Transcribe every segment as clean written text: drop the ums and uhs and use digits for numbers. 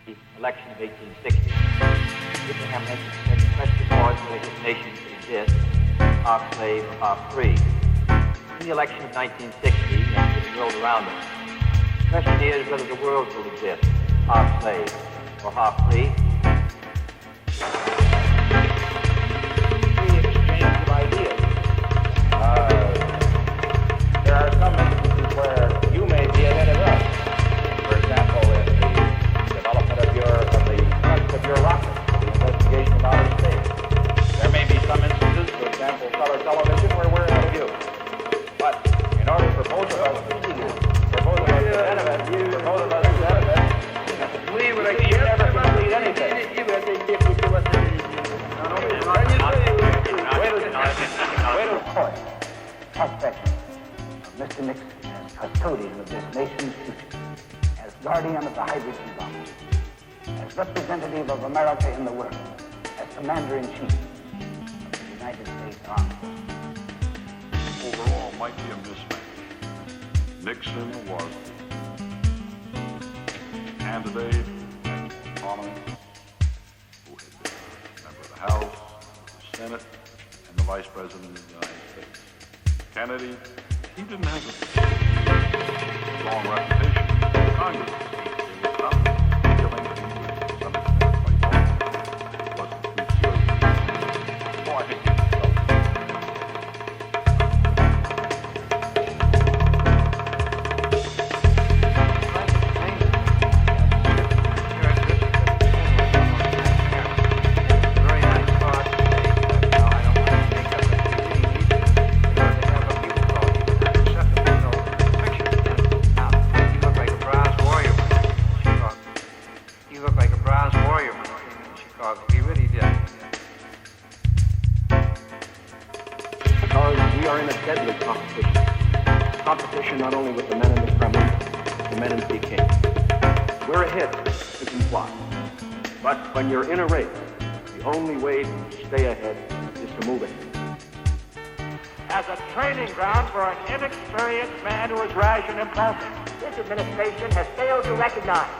the election of 1860. Abraham Lincoln said the question was whether his nation could exist, half slave or half free. In the election of 1960 and to the world around us, the question is whether the world will exist, half slave or half free. Free exchange of ideas. There are some instances where you may be ahead of us. For example, in the development of the thrust of your rocket, the investigation of outer space. There may be some instances, for example, color television, where we're ahead of you. But in order for both of us to benefit, you never complete anything. Wait a point. Prospection of Mr. Nixon as custodian of this nation's future, as guardian of the hydrogen bomb, as representative of America in the world, as commander-in-chief of the United States Army. Overall, might be a mismatch. Nixon was the candidate and prominent who had been a member of the House, the Senate, and the Vice President of the United States. Kennedy, he didn't have a strong reputation in Congress. There was some feeling that he was to some extent quite popular. He wasn't too serious. Oh, I think he was not only with the men in the Kremlin, but the men in Peking. We're ahead, we can fly. But when you're in a race, the only way to stay ahead is to move ahead. As a training ground for an inexperienced man who is rash and impulsive. This administration has failed to recognize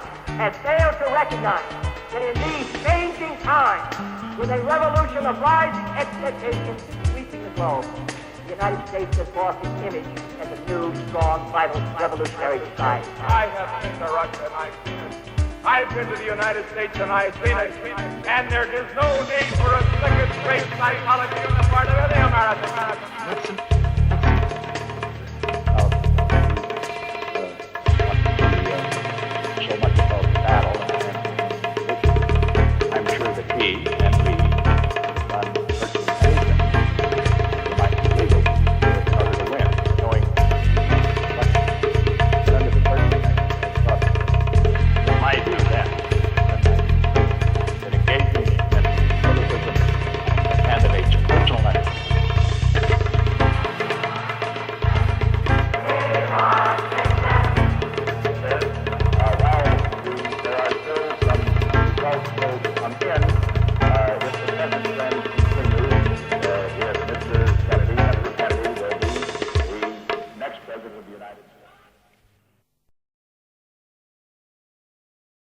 that in these changing times, with a revolution of rising expectations sweeping the globe, the United States has lost its image as a new, strong, vital, revolutionary society. I have been to Russia and I've seen it. I've been to the United States and I've seen it. And there is no need for a second-rate psychology on the part of any American.